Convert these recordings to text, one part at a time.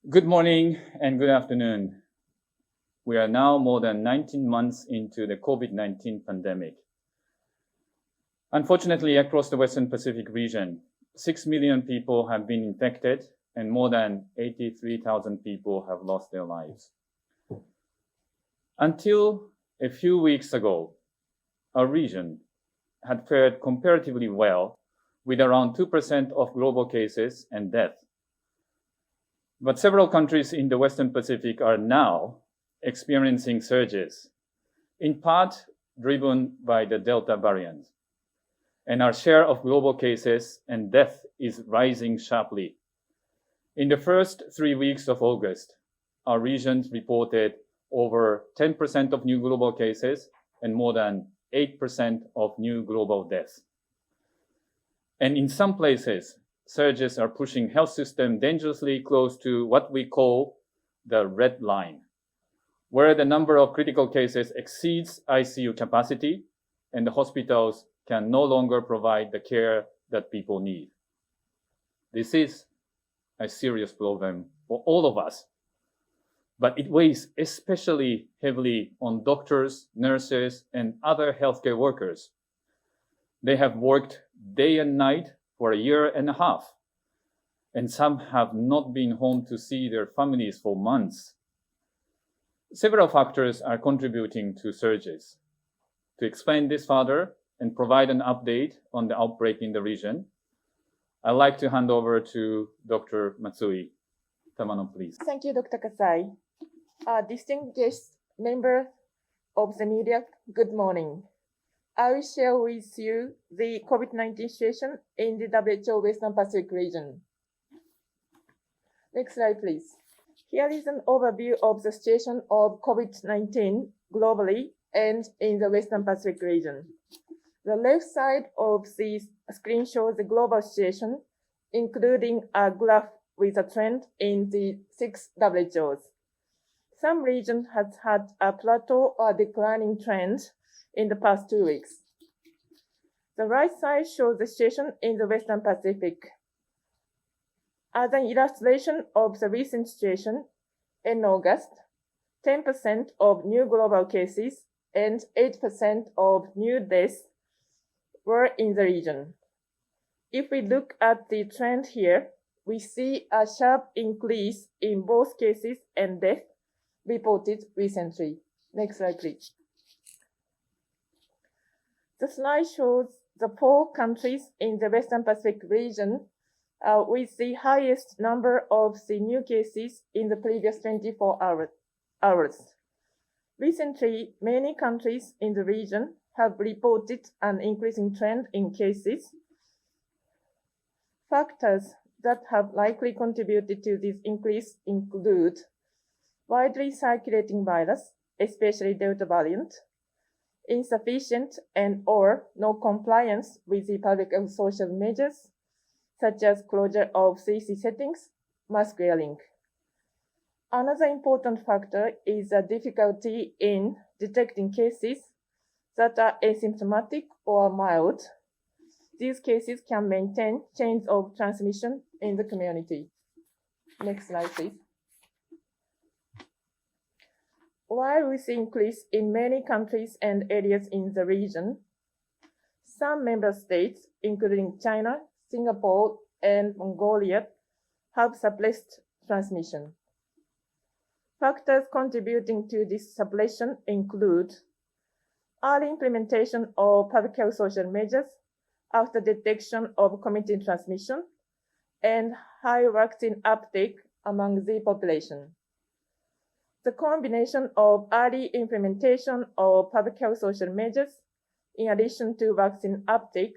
Good morning and good afternoon. We are now more than 19 months into the COVID-19 pandemic. Unfortunately, across the Western Pacific region, 6 million people have been infected and more than 83,000 people have lost their lives. Until a few weeks ago, our region had fared comparatively well with around 2% of global cases and deaths. But several countries in the Western Pacific are now experiencing surges, in part driven by the Delta variant. And our share of global cases and death is rising sharply. In the first 3 weeks of August, our region reported over 10% of new global cases and more than 8% of new global deaths. And in some places, surges are pushing health system dangerously close to what we call the red line, where the number of critical cases exceeds ICU capacity and the hospitals can no longer provide the care that people need. This is a serious problem for all of us, but it weighs especially heavily on doctors, nurses, and other healthcare workers. They have worked day and night for a year and a half, and some have not been home to see their families for months. Several factors are contributing to surges. To explain this further and provide an update on the outbreak in the region, I'd like to hand over to Dr. Matsui. Tamano, please. Thank you, Dr. Kasai. Distinguished member of the media, good morning. I will share with you the COVID-19 situation in the WHO Western Pacific region. Next slide, please. Here is an overview of the situation of COVID-19 globally and in the Western Pacific region. The left side of the screen shows the global situation, including a graph with a trend in the 6 WHOs. Some region has had a plateau or declining trend in the past 2 weeks. The right side shows the situation in the Western Pacific. As an illustration of the recent situation, in August, 10% of new global cases and 8% of new deaths were in the region. If we look at the trend here, we see a sharp increase in both cases and deaths reported recently. Next slide, please. The slide shows the 4 countries in the Western Pacific region with the highest number of the new cases in the previous 24 hours. Recently, many countries in the region have reported an increasing trend in cases. Factors that have likely contributed to this increase include widely circulating virus, especially Delta variant, insufficient and or no compliance with the public and social measures, such as closure of CC settings, mask wearing. Another important factor is the difficulty in detecting cases that are asymptomatic or mild. These cases can maintain chains of transmission in the community. Next slide, please. While we see increase in many countries and areas in the region, some member states, including China, Singapore, and Mongolia, have suppressed transmission. Factors contributing to this suppression include early implementation of public health social measures after detection of community transmission and high vaccine uptake among the population. The combination of early implementation of public health social measures in addition to vaccine uptake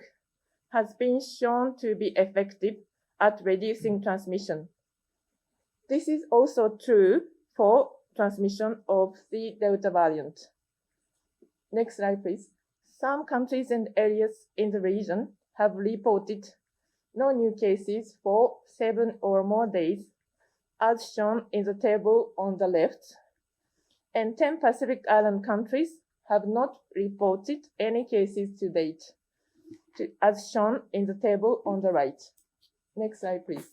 has been shown to be effective at reducing transmission. This is also true for transmission of the Delta variant. Next slide, please. Some countries and areas in the region have reported no new cases for 7 or more days, as shown in the table on the left, and 10 Pacific Island countries have not reported any cases to date, as shown in the table on the right. Next slide, please.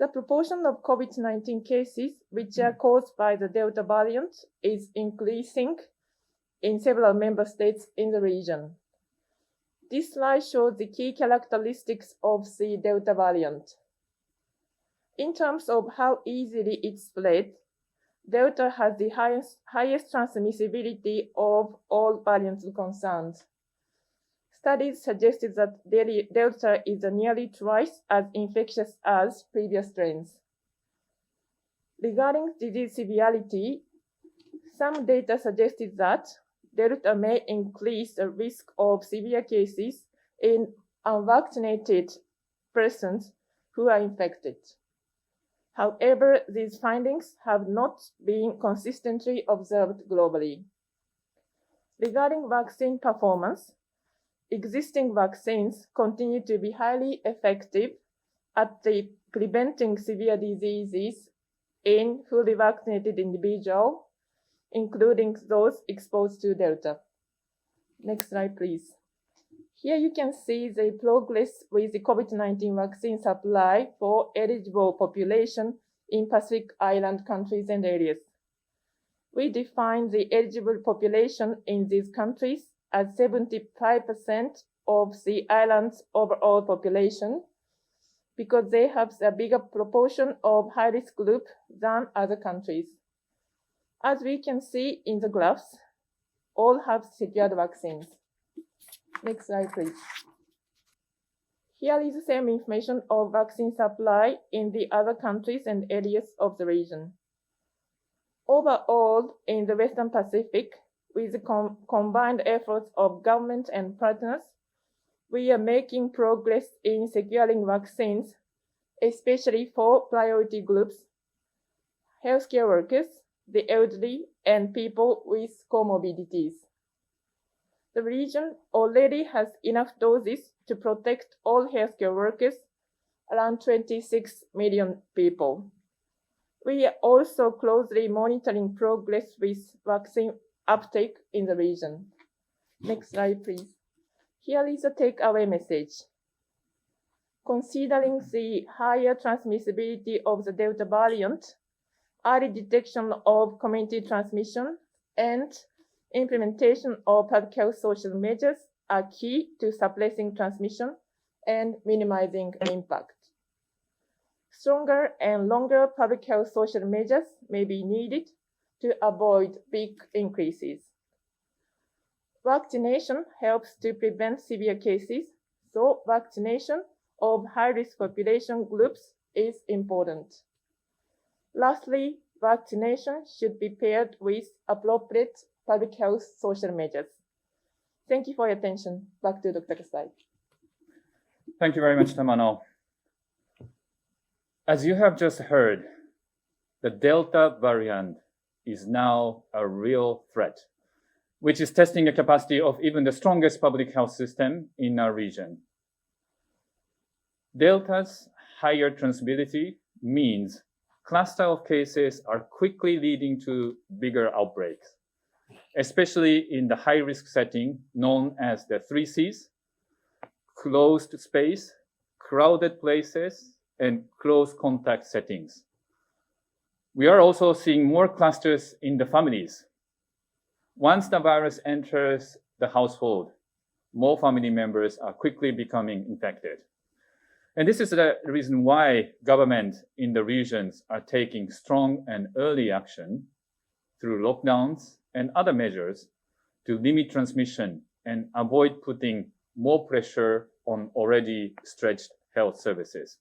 The proportion of COVID-19 cases which are caused by the Delta variant is increasing in several member states in the region. This slide shows the key characteristics of the Delta variant. In terms of how easily it spread, Delta has the highest transmissibility of all variants concerned. Studies suggested that Delta is nearly twice as infectious as previous strains. Regarding disease severity, some data suggested that Delta may increase the risk of severe cases in unvaccinated persons who are infected. However, these findings have not been consistently observed globally. Regarding vaccine performance, existing vaccines continue to be highly effective at preventing severe diseases in fully vaccinated individuals, including those exposed to Delta. Next slide, please. Here you can see the progress with the COVID-19 vaccine supply for eligible population in Pacific Island countries and areas. We define the eligible population in these countries as 75% of the island's overall population because they have a bigger proportion of high-risk group than other countries. As we can see in the graphs, all have secured vaccines. Next slide, please. Here is the same information of vaccine supply in the other countries and areas of the region. Overall, in the Western Pacific, with the combined efforts of government and partners, we are making progress in securing vaccines, especially for priority groups, healthcare workers, the elderly, and people with comorbidities. The region already has enough doses to protect all healthcare workers, around 26 million people. We are also closely monitoring progress with vaccine uptake in the region. Next slide, please. Here is a takeaway message. Considering the higher transmissibility of the Delta variant, early detection of community transmission, and implementation of public health social measures are key to suppressing transmission and minimizing impact. Stronger and longer public health social measures may be needed to avoid big increases. Vaccination helps to prevent severe cases, so vaccination of high-risk population groups is important. Lastly, vaccination should be paired with appropriate public health social measures. Thank you for your attention. Back to Dr. Kasai. Thank you very much, Tamano. As you have just heard, the Delta variant is now a real threat, which is testing the capacity of even the strongest public health system in our region. Delta's higher transmissibility means cluster of cases are quickly leading to bigger outbreaks, especially in the high-risk setting known as the 3 Cs, closed space, crowded places, and close contact settings. We are also seeing more clusters in the families. Once the virus enters the household, more family members are quickly becoming infected. And this is the reason why government in the regions are taking strong and early action through lockdowns and other measures to limit transmission and avoid putting more pressure on already stretched health services.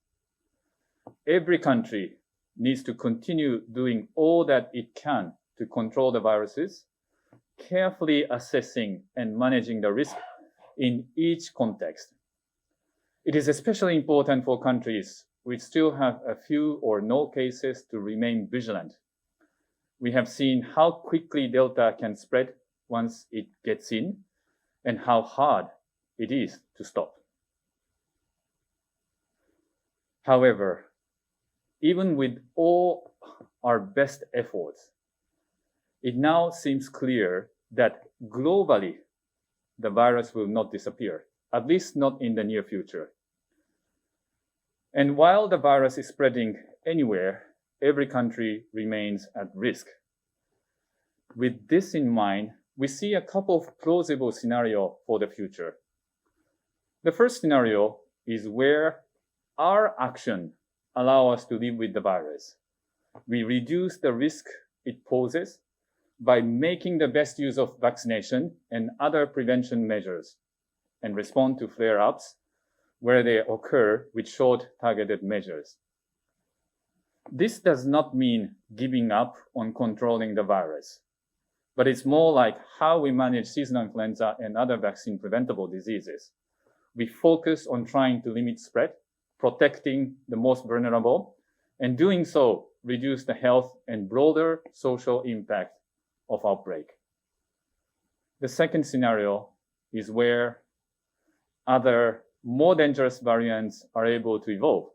Every country needs to continue doing all that it can to control the viruses, carefully assessing and managing the risk in each context. It is especially important for countries which still have a few or no cases to remain vigilant. We have seen how quickly Delta can spread once it gets in and how hard it is to stop. However, even with all our best efforts, it now seems clear that globally, the virus will not disappear, at least not in the near future. And while the virus is spreading anywhere, every country remains at risk. With this in mind, we see a couple of plausible scenarios for the future. The first scenario is where our action allows us to live with the virus. We reduce the risk it poses by making the best use of vaccination and other prevention measures and respond to flare-ups where they occur with short targeted measures. This does not mean giving up on controlling the virus, but it's more like how we manage seasonal influenza and other vaccine preventable diseases. We focus on trying to limit spread, protecting the most vulnerable, and doing so reduce the health and broader social impact of outbreak. The second scenario is where other more dangerous variants are able to evolve.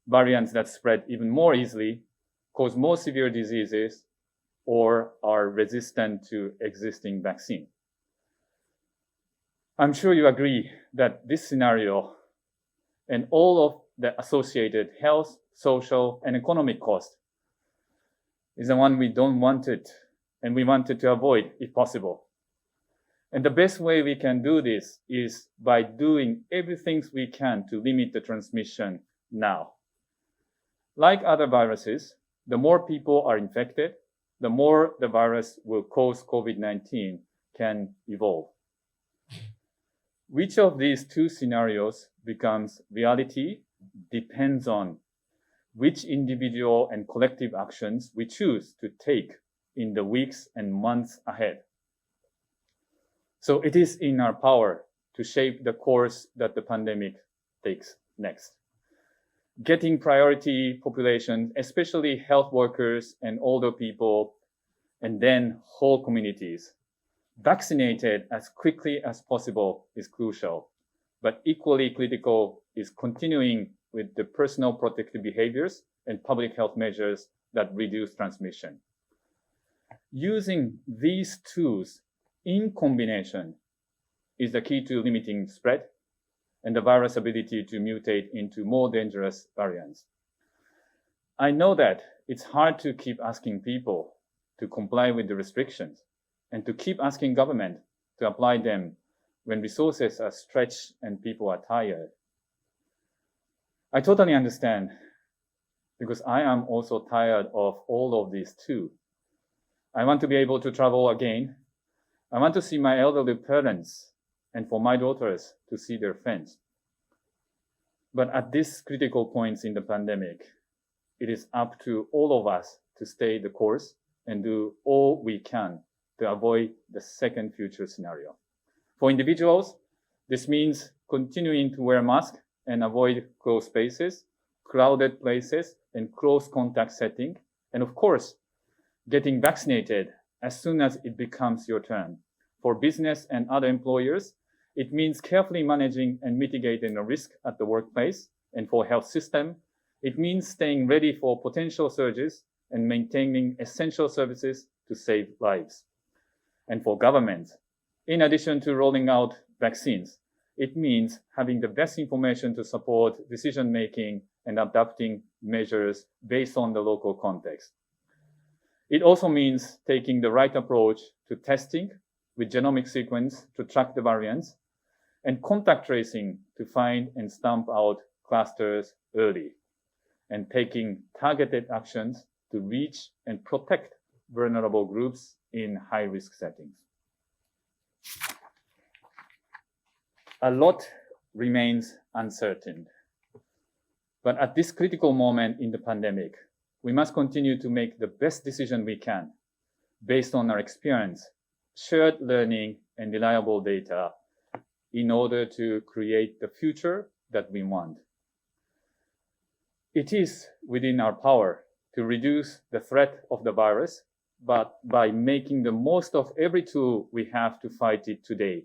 Variants that spread even more easily, cause more severe diseases, or are resistant to existing vaccine. I'm sure you agree that this scenario and all of the associated health, social, and economic cost is the one we don't want it, and we wanted to avoid if possible. And the best way we can do this is by doing everything we can to limit the transmission now. Like other viruses, the more people are infected, the more the virus will cause COVID-19 can evolve. Which of these two scenarios becomes reality depends on which individual and collective actions we choose to take in the weeks and months ahead. So it is in our power to shape the course that the pandemic takes next. Getting priority populations, especially health workers and older people, and then whole communities, vaccinated as quickly as possible is crucial, but equally critical is continuing with the personal protective behaviors and public health measures that reduce transmission. Using these tools in combination is the key to limiting spread and the virus ability to mutate into more dangerous variants. I know that it's hard to keep asking people to comply with the restrictions and to keep asking government to apply them when resources are stretched and people are tired. I totally understand, because I am also tired of all of these too. I want to be able to travel again. I want to see my elderly parents and for my daughters to see their friends. But at this critical points in the pandemic, it is up to all of us to stay the course and do all we can to avoid the second future scenario. For individuals, this means continuing to wear masks and avoid closed spaces, crowded places, and close contact setting. And of course, getting vaccinated as soon as it becomes your turn. For business and other employers, it means carefully managing and mitigating the risk at the workplace. And for health system, it means staying ready for potential surges and maintaining essential services to save lives. And for governments, in addition to rolling out vaccines, it means having the best information to support decision-making and adapting measures based on the local context. It also means taking the right approach to testing with genomic sequence to track the variants, and contact tracing to find and stamp out clusters early, and taking targeted actions to reach and protect vulnerable groups in high-risk settings. A lot remains uncertain, but at this critical moment in the pandemic, we must continue to make the best decision we can based on our experience, shared learning, and reliable data in order to create the future that we want. It is within our power to reduce the threat of the virus, but by making the most of every tool we have to fight it today.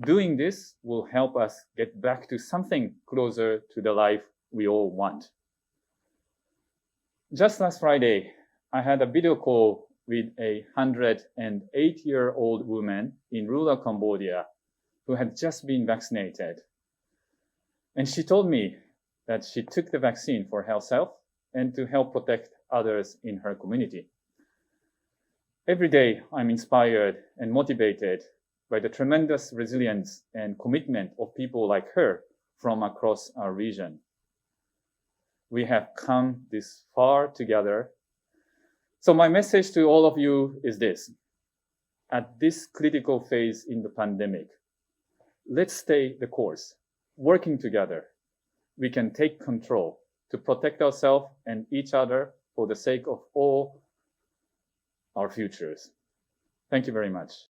Doing this will help us get back to something closer to the life we all want. Just last Friday, I had a video call with a 108-year-old woman in rural Cambodia who had just been vaccinated. And she told me that she took the vaccine for herself and to help protect others in her community. Every day, I'm inspired and motivated by the tremendous resilience and commitment of people like her from across our region. We have come this far together. So my message to all of you is this. At this critical phase in the pandemic, let's stay the course. Working together, we can take control to protect ourselves and each other for the sake of all our futures. Thank you very much.